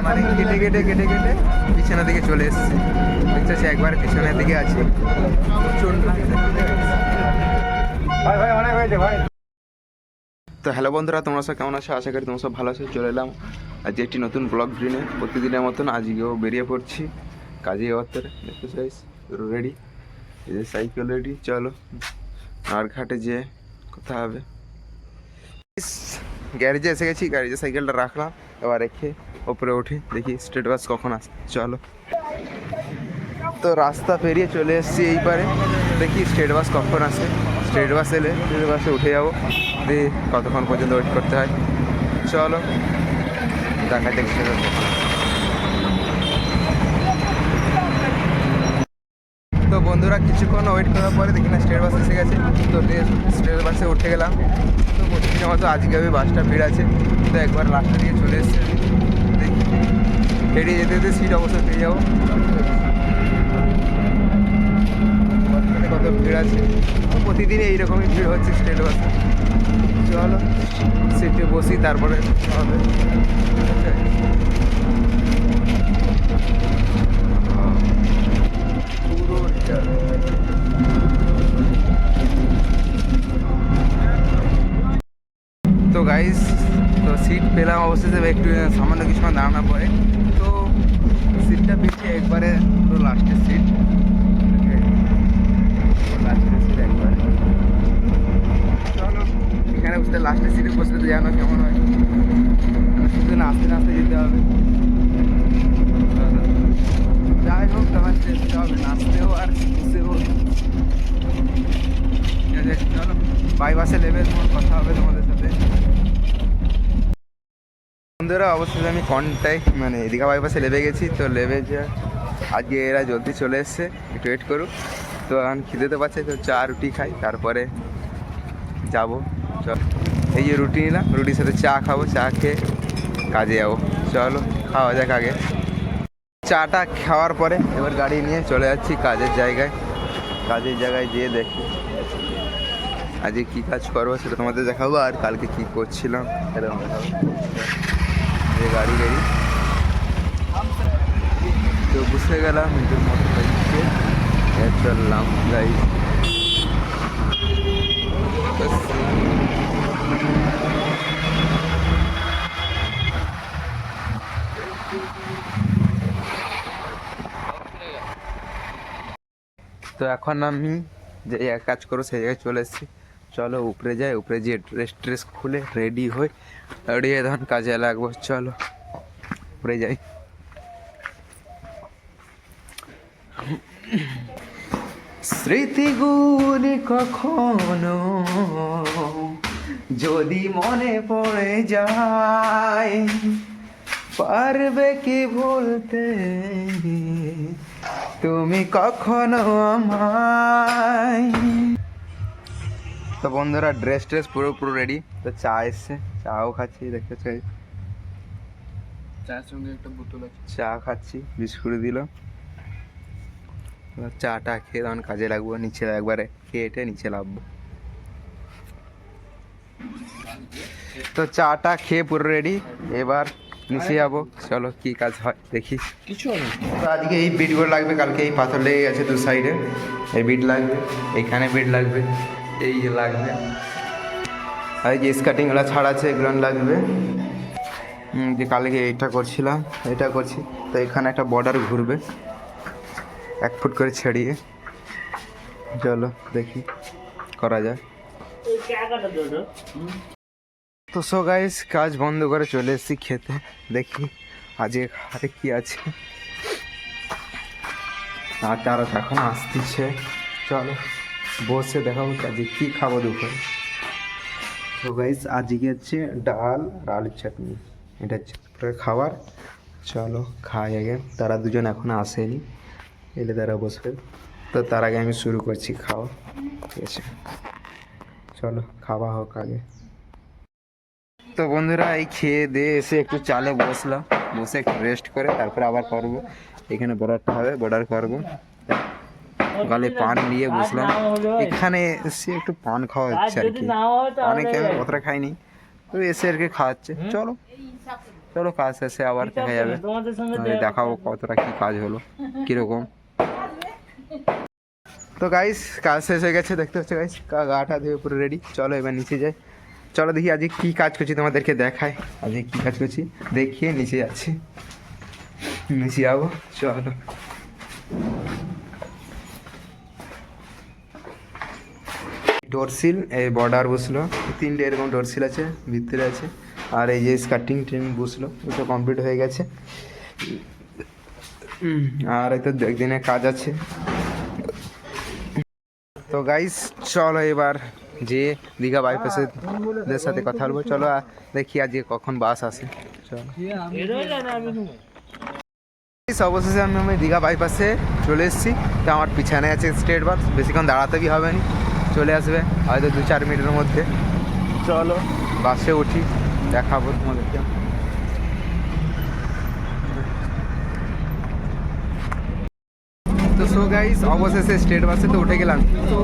মানে কেটে কেটে কেটে কেটে পিছনের দিকে চলে এসেছি। দেখতে পাচ্ছি একবার পিছনের দিকে আছে। তো হ্যালো বন্ধুরা, তোমরা সব কেমন আছো? আশা করি তোমরা সব ভালো আছো। চলে এলাম আজ একটি নতুন ব্লগ ভিডিও। প্রতিদিনের মতন আজকেও বেরিয়ে পড়ছি কাজে যাওয়ার তরে। দেখতে চাইস রেডি, এই যে সাইকেল রেডি। চলো আর ঘাটে যেয়ে কথা হবে। গ্যারেজে এসে গেছি, গ্যারেজে সাইকেলটা রাখলাম, এবার রেখে ওপরে উঠি, দেখি স্টেট বাস কখন আসে। চলো, তো রাস্তা পেরিয়ে চলে এসেছি এই পারে, দেখি স্টেট বাস কখন আসে। স্টেট বাস এলে স্টেট বাসে উঠে যাবো, দিয়ে কতক্ষণ পর্যন্ত ওয়েট করতে হয়। চলো দেখা যাক স্টেট বাস কখন আসে। তো বন্ধুরা কিছুক্ষণ ওয়েট করার পরে দেখি না স্টেট বাস এসে গেছে। তো স্টেট বাসে উঠে গেলাম। তো প্রতিদিনের মতো আজকে আমি বাসটা ভিড় আছে, তো একবার লাস্টে দিয়ে চলে এসেছে। দেখি এড়িয়ে যেতে যেতে সিট অবশ্যই পেয়ে যাবো। কত ভিড় আছে, প্রতিদিন এইরকমই ভিড় হচ্ছে স্টেট বাসে। চলো সিটে বসি, তারপরে হবে। তো গাইস, তো সিট পেলাম অবশেষে, একটু সামান্য কিছুক্ষণ দাঁড়ানোর পরে। তো সিটটা পেয়েছি একবারে পুরো লাস্টের সিট, লাস্টের সিট একবারে। চলো এখানে বসতে, লাস্টের সিটে বসতে তো জানো কেমন হয়, শুধু নাচতে নাচতে যেতে হবে। যাই হোক, তখন চেষ্টা হবে নাচতেও আর বসেও। ঠিক আছে, চলো বাই বাসে নেবে, তোমার কথা হবে তোমাদের সাথে। বন্ধুরা অবশ্যই আমি মানে দীঘা বাইপাসে লেবে গেছি। তো লেবে যে আজকে এরা জলদি চলে এসছে, একটু ওয়েট করুক। তো এখন খিদেতে পাচ্ছে, তো চা রুটি খাই, তারপরে যাবো। চল, এই যে রুটি নিলাম, রুটির সাথে চা খাবো, চা খেয়ে কাজে যাবো। চলো খাওয়া যাক আগে। চাটা খাওয়ার পরে এবার গাড়ি নিয়ে চলে যাচ্ছি কাজের জায়গায়। কাজের জায়গায় যেয়ে দেখি আজকে কী কাজ করবো সেটা তোমাদের দেখাবো, আর কালকে কী করছিলাম সেটা দেখাবো। যে গাড়ি রেডি, তো বসে গেলাম নিজের মতো বাইকে, চললাম গাড়ি। তো এখন আমি যে কাজ করবো সেই জায়গায় চলে এসেছি। চলো উপরে যাই, উপরে যেয়ে ড্রেস খুলে রেডি হই, রেডি হয়ে তখন কাজে লাগবো। চলো উপরে যাই। স্মৃতিগুলি কখনো যদি মনে পড়ে যায়, পারবে কি ভুলতে তুমি কখনো আমায়। তো বন্ধুরা ড্রেস পুরো রেডি। তো চা এসছে, চাও খাচ্ছি, দেখতে চাই চায়ের সঙ্গে একটা বোতল আছে, চা খাচ্ছি, বিস্কুট দিল। চাটা খেয়ে তখন কাজে লাগবো, নিচে একবারে খেয়ে নিচে লাগবো। তো চাটা খেয়ে পুরো রেডি, এবার নিচে যাবো। চলো কি কাজ হয় দেখি। কিছু তো আজকে এই বিটগুলো লাগবে, কালকে এই পাথর লেগে গেছে দু সাইডে, এই বিট লাগবে, এইখানে বিট লাগবে, এই লাগবে, আর এই যে স্কার্টিংগুলো ছাড় আছে এগুলো লাগবে। যে কালকে এইটা করছিলাম, এটা করছি, তো এখানে একটা বর্ডার ঘুরবে 1 ফুট করে ছেড়িয়ে। চলো দেখি করা যায়। তো সো গাইস, কাজ বন্ধ করে চলে এসেছি খেতে, দেখি আজকে খাতে কি আছে। আর তারা এখন আসতেছে, চলো বসে দেখাবো আজকে কী খাবো দুপুরে। তো গাইস আজকে হচ্ছে ডাল আর আলুর চাটনি, এটা হচ্ছে খাবার। চলো খাই আগে, তারা দুজন এখন আসেনি, এলে তারা বসবে। তো তার আগে আমি শুরু করছি খাওয়া, ঠিক আছে? চলো খাওয়া হোক আগে। তো বন্ধুরা এই খেয়ে দিয়ে এসে একটু চালে বসলাম, বসে একটু রেস্ট করে তারপরে আবার করবো। এখানে বর্ডারটা হবে, বর্ডার করবো, গালে পান নিয়ে বসলাম। এখানে এসে একটু পান খাওয়া হচ্ছে আর কি, অনেকে আমি অতটা খাইনি, তো এসে আর কি খাওয়াচ্ছে। চলো চলো কাজ শেষে আবার দেখা যাবে, দেখাবো কতটা কি কাজ হলো কীরকম। তো গাইস কাজ শেষ হয়ে গেছে, দেখতে হচ্ছে গাইস গাটা ধুয়ে পুরো রেডি। চলো এবার নিচে যাই, চলো দেখি আজকে কী কাজ করছি তোমাদেরকে দেখাই, আজকে কী কাজ করছি দেখিয়ে নিচে যাচ্ছি, নিচে যাবো চলো। ডোরসিল এই বর্ডার বসলো, 3টে এরকম ডোরসিল আছে ভিতরে আছে, আর এই যে স্কার্টিং ট্রেন বসলো ওটা কমপ্লিট হয়ে গেছে। আর এই তো একদিনের কাজ আছে। তো গাইস চলো এবার যে দীঘা বাইপাসের সাথে কথা বলবো, চলো দেখি আজকে কখন বাস আসে। চলো অবশেষে আমি দীঘা বাইপাসে চলে এসেছি। তো আমার পিছনে আছে স্টেট বাস, বেশিক্ষণ দাঁড়াতে কি হবে না, চলে আসবে হয়তো 2-4 মিনিটের মধ্যে। চলো বাসে উঠি, দেখাবো তোমাদেরকে। তো সো গাইস অবশেষে স্টেট বাসে তো উঠে গেলাম। তো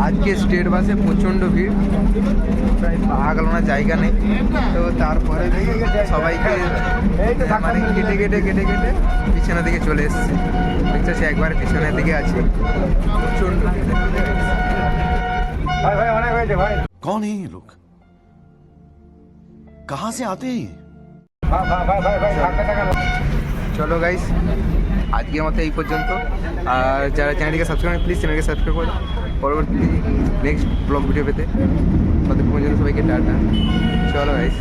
আজকে স্টেট বাসে প্রচণ্ড ভিড়, প্রায় পাগলানোর জায়গা নেই। তো তারপরে সবাইকে মানে কেটে কেটে কেটে কেটে পিছনের দিকে চলে এসেছে, দেখছো সে একবারে পিছনের দিকে আছে প্রচণ্ড। कौन है ये लोग, कहाँ से आते हैं? চলো গাইস আজকের মতো এই পর্যন্ত। আর যারা চ্যানেলটিকে সাবস্ক্রাইব প্লিজ চ্যানেলকে সাবস্ক্রাইব করে পরবর্তী নেক্সট ব্লগ ভিডিও পেতে। ততক্ষণ পর্যন্ত সবাইকে টাটা। চলো গাইস।